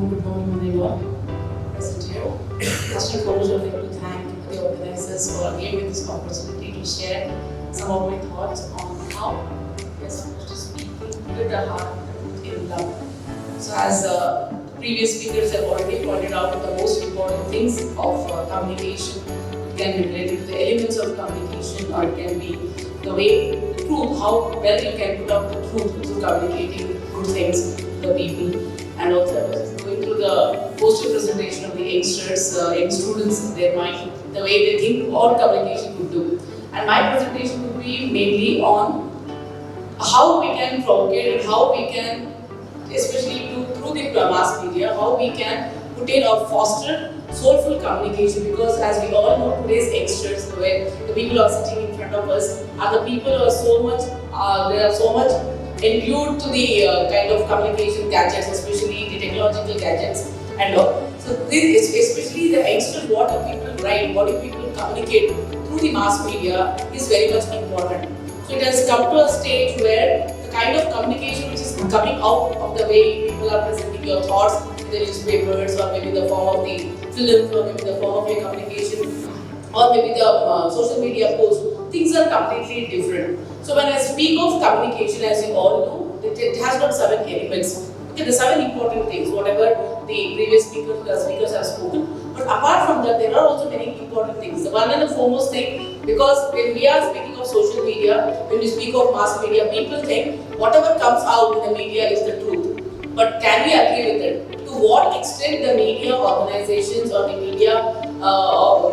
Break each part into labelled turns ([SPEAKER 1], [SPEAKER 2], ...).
[SPEAKER 1] good morning everyone present here. First and foremost, I would like to thank the organizers for giving me this opportunity to share some of my thoughts on how we are supposed to speak with the heart and in love. So, as previous speakers have already pointed out, the most important things of communication, it can be related to the elements of communication, or it can be the way, the truth, how well you can put out the truth through communicating good things to the people. And also, I was going through the poster presentation of the youngsters, young students, their mind, the way they think what communication could do. And my presentation would be mainly on how we can propagate and how we can, especially through the mass media, how we can put in or foster soulful communication, because as we all know, today's youngsters, the people who are sitting in front of us are the people who are so much, they are so much endued to the kind of communication gadgets, especially the technological gadgets and all. So this, especially the youngsters, what do people write, what do people communicate through the mass media is very much important. So it has come to a stage where the kind of communication which is coming out of the way people are presenting your thoughts in the newspapers, or maybe in the form of the films, or maybe in the form of your communication, or maybe the social media posts, things are completely different. So when I speak of communication, as you all know, it has got 7 elements. Okay, the 7 important things, whatever the previous speakers have spoken. But apart from that, there are also many important things. The one and the foremost thing, because when we are speaking of social media, when we speak of mass media, people think whatever comes out in the media is the truth. But can we agree with it? To what extent the media organizations or the media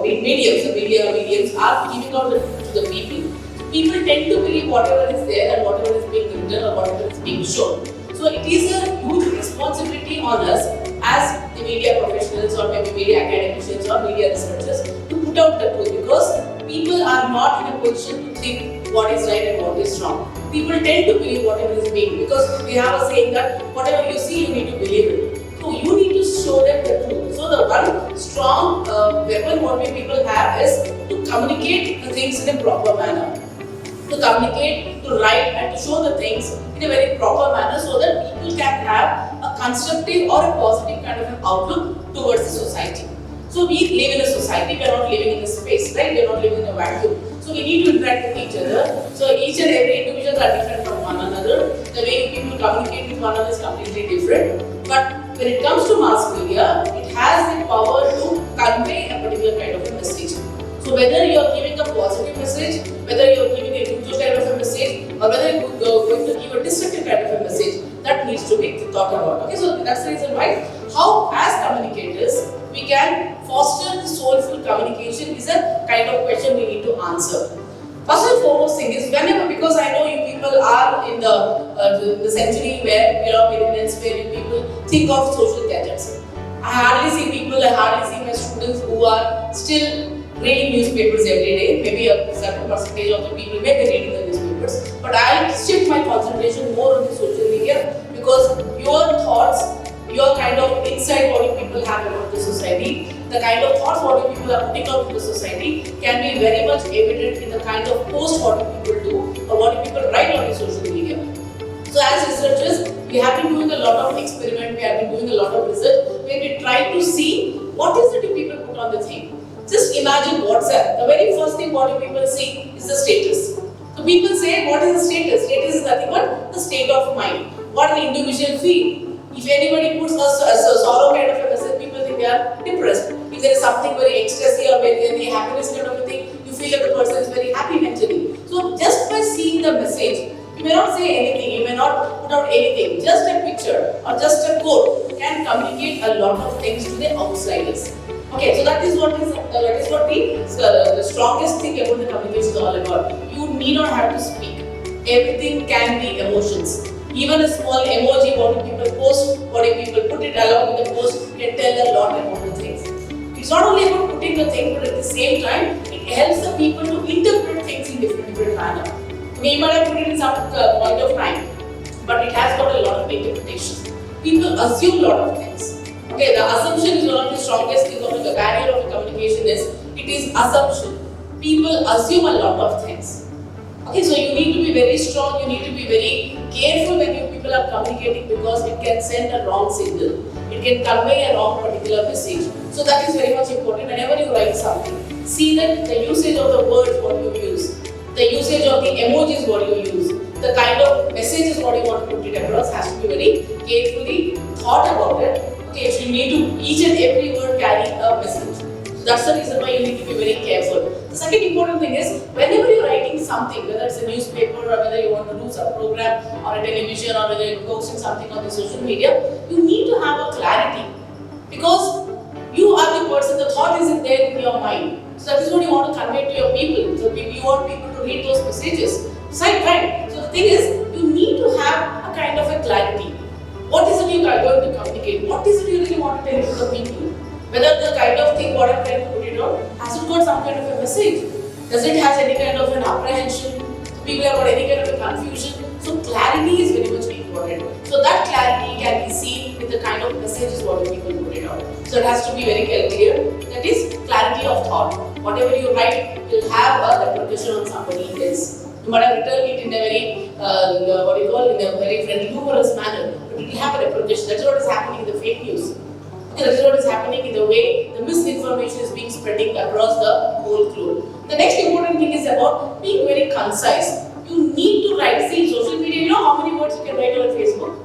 [SPEAKER 1] mediums are giving out the truth to the people? People tend to believe whatever is there and whatever is being written or whatever is being shown. So it is a huge responsibility on us as the media professionals, or maybe media academicians or media researchers, to put out the truth, because people are not in a position to think what is right and what is wrong. People tend to believe whatever is being, because we have a saying that whatever you see, you need to believe it. So you need to show them the truth. So the one strong weapon what we people have is to communicate the things in a proper manner. To communicate, to write, and to show the things in a very proper manner, so that people can have a constructive or a positive kind of an outlook towards the society. So we live in a society, we are not living in a space, right? We are not living in a vacuum. So we need to interact with each other. So each and every individual are different from one another. The way people communicate with one another is completely different. But when it comes to mass media, it has the power to convey a particular kind of a message. So whether you are giving a positive message, whether you are giving a neutral kind of a message, or whether you are going to give a destructive kind of a message, that needs to be thought about. Okay, so that's the reason why how as communicators we can foster the soulful communication is a kind of question we need to answer. First and foremost thing is, whenever, because I know you people are in the century where millennials, where you people think of social gadgets. I hardly see my students who are still reading newspapers every day. Maybe a certain percentage of the people may be reading the newspapers, but I'll shift my concentration more on the social media, because your thoughts, your kind of insight what you people have about the society, the kind of thoughts what you people are putting out to the society can be very much evident in the kind of post what you people do or what you people write on the social media. So as researchers, we have been doing a lot of experiment, we have been doing a lot of research where we try to see what is it you people put on the thing. Just imagine WhatsApp. The very first thing what you people see is the status. So people say, what is the status? Status is nothing but the state of mind. What an individual feel. If anybody puts a sorrow kind of a message, people think they are depressed. If there is something very ecstasy or very happiness kind of a thing, you feel that the person is very happy mentally. So just by seeing the message, you may not say anything, you may not put out anything. Just a picture or just a quote can communicate a lot of things to the outsiders. Okay, so that is what the strongest thing about the communication is all about. You need not have to speak. Everything can be emotions. Even a small emoji, what do people post, what do people put it along with the post, can tell a lot about the things. It's not only about putting the thing, but at the same time, it helps the people to interpret things in different manner. We might have put it in some point of time, but it has got a lot of interpretation. People assume a lot of things. Okay, the assumption is one of the strongest things of the barrier of communication is, it is assumption. People assume a lot of things. Okay, so you need to be very strong, you need to be very careful when you people are communicating, because it can send a wrong signal. It It can convey a wrong particular message. So that is very much important. Whenever you write something, see that the usage of the words what you use, the usage of the emojis what you use, the kind of messages what you want to put it across has to be very carefully thought about it. Okay, so you need to each and every word carry a message. So that's the reason why you need to be very careful. The second important thing is whenever you're writing something, whether it's a newspaper or whether you want to do some program or a television or whether you're posting something on the social media, you need to have a clarity because you are the person, the thought isn't there in your mind. So that is what you want to convey to your people. So you want people to read those messages. Side right. So the thing is, you need to have a kind of a clarity. What is it you are going to communicate? What is it you really want to tell to the people? Whether the kind of thing what I'm trying to put it on, has it got some kind of a message? Does it have any kind of an apprehension? People have got any kind of a confusion? So clarity is very much important. So that clarity can be seen with the kind of messages what people put it out. So it has to be very clear. That is clarity of thought. Whatever you write will have a repercussion on somebody else. You might have written it in a very in a very friendly, humorous manner, but it will have a repercussion. That's what is happening in the fake news. Okay, that's what is happening in the way the misinformation is being spreading across the whole globe. The next important thing is about being very concise. You need to write. See, social media, you know how many words you can write on Facebook?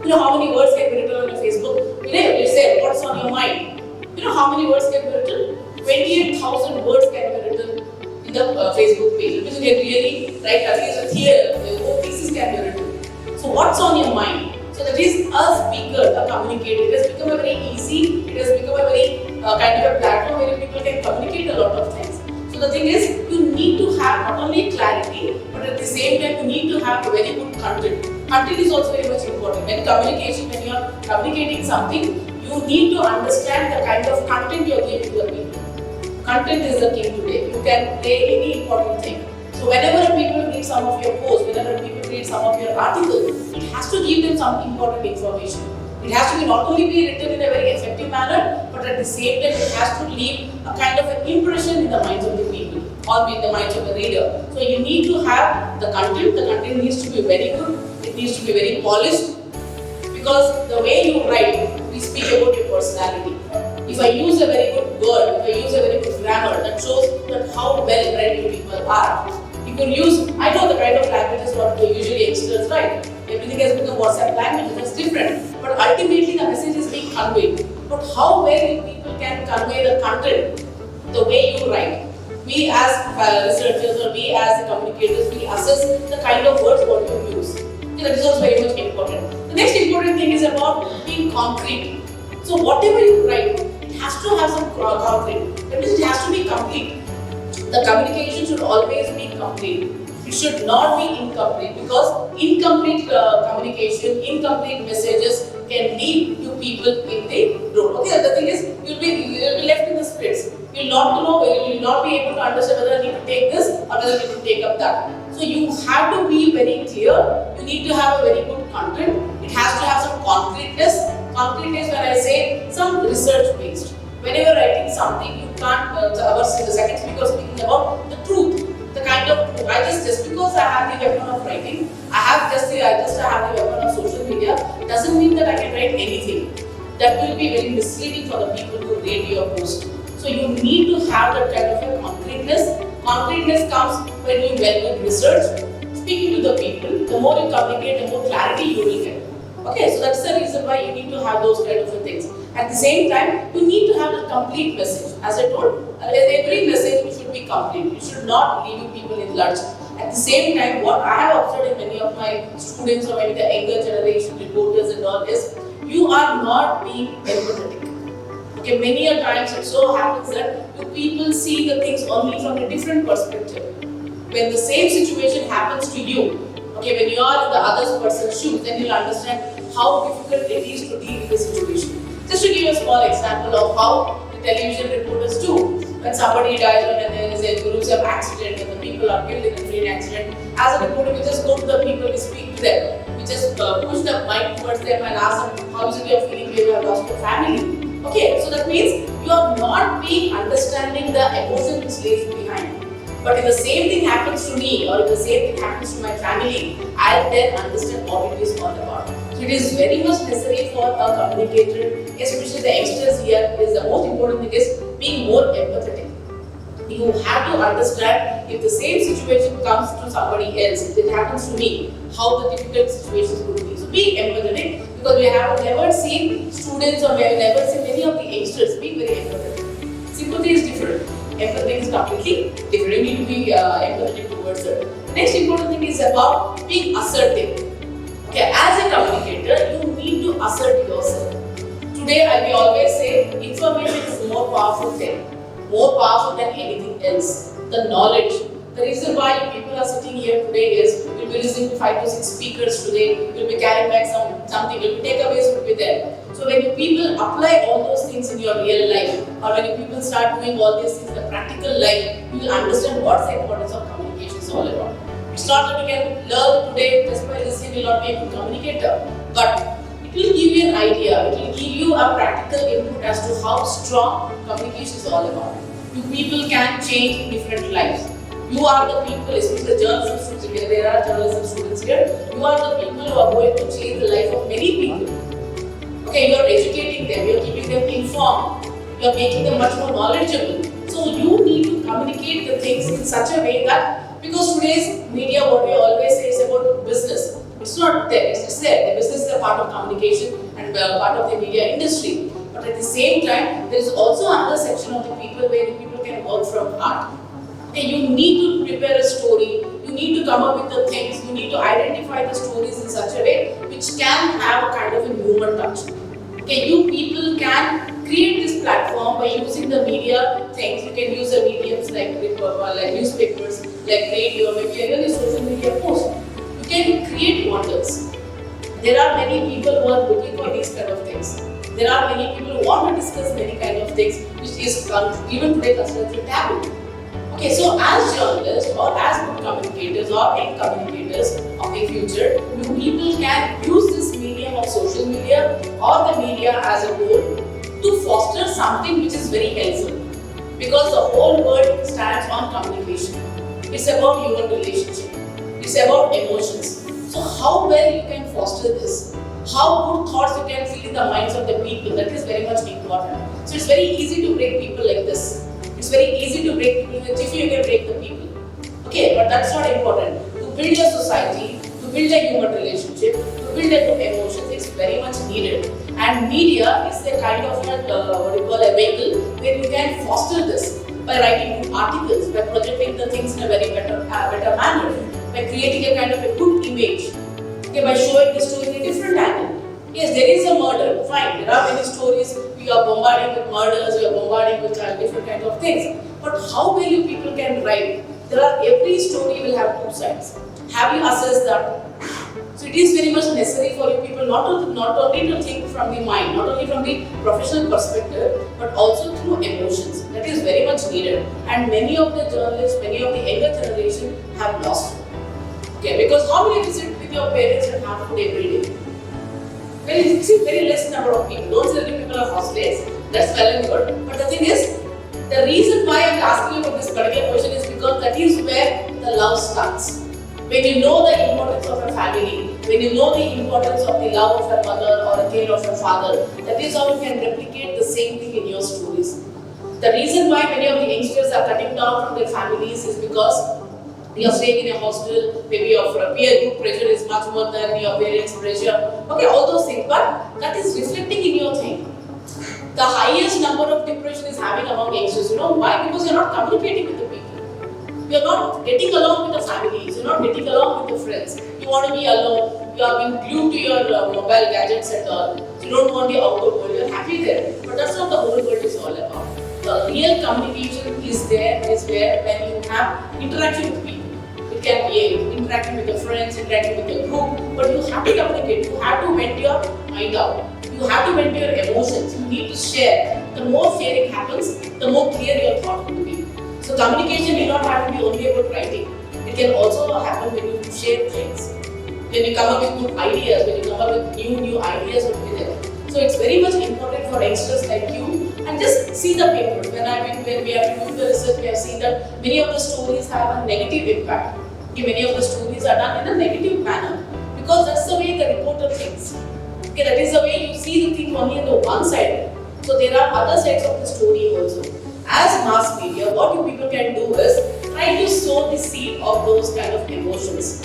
[SPEAKER 1] You know how many words can be written on your Facebook? You say what's on your mind. You know how many words can be written? 28,000 words can be written in the Facebook page. Which you can really write at least a theater, the whole pieces can be written. So what's on your mind? So that is a speaker, a communicator. It has become a very easy, it has become a very kind of a platform where people can communicate a lot of things. So the thing is, you need to have not only clarity, but at the same time you need to have a very good content. Content is also very much important. When communication, when you are communicating something, you need to understand the kind of content you are giving to the people. Content is the king today. You can play any important thing. So whenever people read some of your posts, whenever people read some of your articles, it has to give them some important information. It has to be not only be written in a very effective manner, but at the same time it has to leave a kind of an impression in the minds of the people or in the minds of the reader. So you need to have the content needs to be very good, it needs to be very polished, because the way you write, we speak about your personality. If I use a very good word, if I use a very good grammar, that shows that how well read you people are. You can use, I know the kind of languages what usually youngsters write. Everything has become WhatsApp language, that's different. But ultimately the message is being conveyed. But how well people can convey the content, the way you write. We as researchers or we as communicators, we assess the kind of words what you use. Okay, that is also very much important. The next important thing is about being concrete. So whatever you write, it has to have some concrete. That means it has to be complete. The communication should always be complete. It should not be incomplete, because incomplete communication, incomplete messages can lead to people in the road. Okay, the thing is, you'll be left in the splits. You'll not be able to understand whether you need to take this or whether you need to take up that. So you have to be very clear. You need to have a very good content. It has to have some concreteness. Concreteness, when I say some research based. Whenever writing something, you can't. The second speaker speaking about the truth. The kind of just because I have the weapon of writing, I have the weapon of social media, doesn't mean that I can write anything. That will be very misleading for the people who read your post. So you need to have that kind of a concreteness. Concreteness comes when you well research, speaking to the people. The more you communicate, the more clarity you will get. Okay, so that's the reason why you need to have those kind of things. At the same time, you need to have a complete message. As I told, every message should be complete. You should not leave people in lurch. At the same time, what I have observed in many of my students or maybe the younger generation reporters and all is, you are not being empathetic. Okay, many a times it so happens that you people see the things only from a different perspective. When the same situation happens to you, okay, when you are in the other person's shoes, then you'll understand how difficult it is to deal with the situation. Just to give you a small example of how the television reporters do. When somebody dies or when there is a gruesome accident and the people are killed in a train accident, as a reporter we just go to the people, we speak to them. We just push the mic towards them and ask them, how is it you're feeling when you have lost your family? Okay, so that means you are not being understanding the emotion which lays behind. But if the same thing happens to me or if the same thing happens to my family, I'll then understand what it is all about. So it is very much necessary for a communicator, especially the youngsters here, is the most important thing is being more empathetic. You have to understand if the same situation comes to somebody else, if it happens to me, how the difficult situations would be. So be empathetic because we have never seen students or we have never seen many of the youngsters being very empathetic. Sympathy is different. Empathy is completely different. You need to be empathetic towards it. Next important thing is about being assertive. Okay, as a communicator, you need to assert yourself. Today, we always say information is more powerful than anything else. The knowledge. The reason why people are sitting here today is we'll be listening to 5 to 6 speakers today. We'll be carrying back something. We'll be takeaways will be there. So when you people apply all those things in your real life, or when you people start doing all these things in the practical life, you will understand what's the importance of communication is all about. It's not that you can learn today just by listening, will not be a good communicator, but it will give you an idea, it will give you a practical input as to how strong communication is all about. You people can change different lives. You are the people, especially the journalism students here, there are journalism students here, you are the people who are going to change the life of many people. Okay, you are educating them, you are keeping them informed, you are making them much more knowledgeable. So you need to communicate the things in such a way that, because today's media, what we always say is about business. It's not there, it's there. The business is a part of communication and part of the media industry. But at the same time, there is also another section of the people where the people can work from art. Okay, you need to prepare a story, you need to come up with the things, you need to identify the stories in such a way which can have a kind of a human touch. Okay, you people can create this platform by using the media things. You can use the mediums like newspapers, like radio, maybe any social media post. You can create wonders. There are many people who are looking for these kind of things. There are many people who want to discuss many kind of things, which is even today considered a taboo. Okay, so as journalists or as good communicators or young communicators of the future, you people can use this medium of social media or the media as a whole to foster something which is very helpful. Because the whole world stands on communication. It's about human relationship. It's about emotions. So how well you can foster this? How good thoughts you can feel in the minds of the people, that is very much important. So it's very easy to break people like this. It's very easy to break people with Jiffy, you can break the people. Okay, but that's not important. To build a society, to build a human relationship, to build a good emotions, it's very much needed. And media is a kind of a vehicle where you can foster this by writing good articles, by projecting the things in a very better manner, by creating a kind of a good image, okay, by showing the story in a different angle. Yes, there is a murder, fine. There are many stories, we are bombarding with murders, we are bombarding with different kinds of things. But how well you people can write? Every story will have two sides. Have you assessed that? So it is very much necessary for you people not only to think from the mind, not only from the professional perspective, but also through emotions. That is very much needed. And many of the journalists, many of the younger generation have lost it. Okay, because how many visit with your parents and have food every day? Very less number of people. Don't say that people are hostless. That's well and good. But the thing is, the reason why I'm asking you about this particular question is because that is where the love starts. When you know the importance of a family, when you know the importance of the love of a mother or the care of a father, that is how you can replicate the same thing in your stories. The reason why many of the youngsters are cutting down from their families is because you are staying in a hostel, maybe your peer group pressure is much more than your parents' pressure. Okay, all those things, but that is reflecting in your thing. The highest number of depression is having among youngsters. You know why? Because you are not communicating with the people. You are not getting along with the families. You are not getting along with the friends. You want to be alone. You have been glued to your mobile gadgets and all. You don't want the outer world. You are happy there. But that's not the whole world is all about. The real communication is there, is where when you have interaction with people. It can be interacting with your friends, interacting with your group, but you have to communicate. You have to vent your mind out. You have to vent your emotions. You need to share. The more sharing happens, the more clear your thought will be. So communication may not have to be only about writing. It can also happen when you share things. When you come up with good ideas, when you come up with new ideas will be there. So it's very much important for youngsters like you. And just see the papers. When we have to do the research, we have seen that many of the stories have a negative impact. Many of the stories are done in a negative manner because that's the way the reporter the things. Okay, that is the way you see the thing only on the one side. So there are other sides of the story also. As mass media, what you people can do is try to sow the seed of those kind of emotions.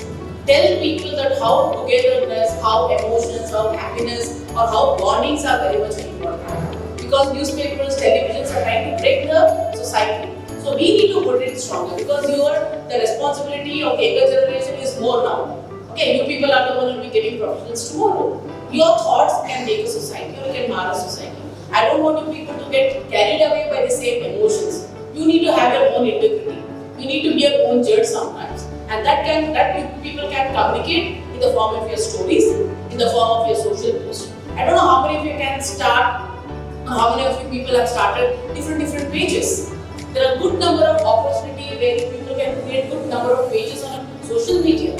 [SPEAKER 1] Tell people that how togetherness, how emotions, how happiness, or how bondings are very much important. Because newspapers, televisions are trying to break the society. So we need to put it stronger because the responsibility of the younger generation is more now. Okay, you people are the one who will be getting professionals tomorrow. Your thoughts can make a society or you can mar a society. I don't want you people to get carried away by the same emotions. You need to have your own integrity. You need to be your own judge sometimes. And that you people can communicate in the form of your stories, in the form of your social posts. I don't know how many of you can start, how many of you people have started different pages. There are a good number of opportunity where people can create good number of pages on social media.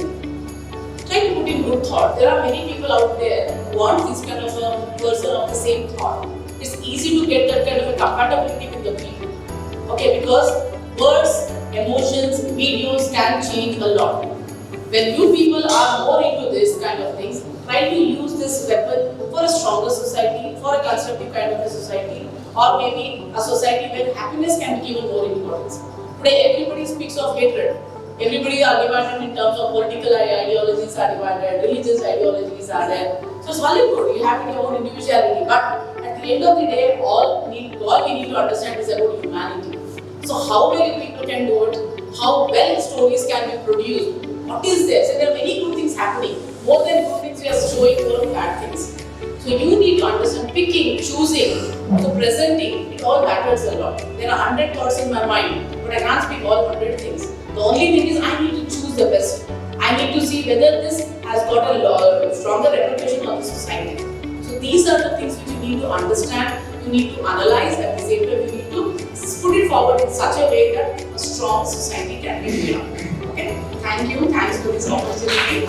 [SPEAKER 1] Try to put in good thought. There are many people out there who want this kind of a person of the same thought. It's easy to get that kind of a compatibility with the people. Okay, because words, emotions, videos can change a lot. When you people are more into this kind of things, try to use this weapon for a stronger society, for a constructive kind of a society, or maybe a society where happiness can be given more importance. Today, everybody speaks of hatred. Everybody are divided in terms of political ideologies are divided, religious ideologies are there. So it's very good. You have your own individuality, but at the end of the day, all we need to understand is about humanity. So how many people can do it? How well stories can be produced? What is there? So there are many good things happening. More than good things, we are showing more of bad things. So you need to understand picking, choosing, so presenting. It all matters a lot. There are 100 thoughts in my mind, but I can't speak all 100 things. The only thing is I need to choose the best. I need to see whether this has got a stronger reputation of the society. So these are the things which you need to understand, you need to analyze, at the same time you need to put it forward in such a way that a strong society can be built. Okay? Thank you. Thanks for this opportunity.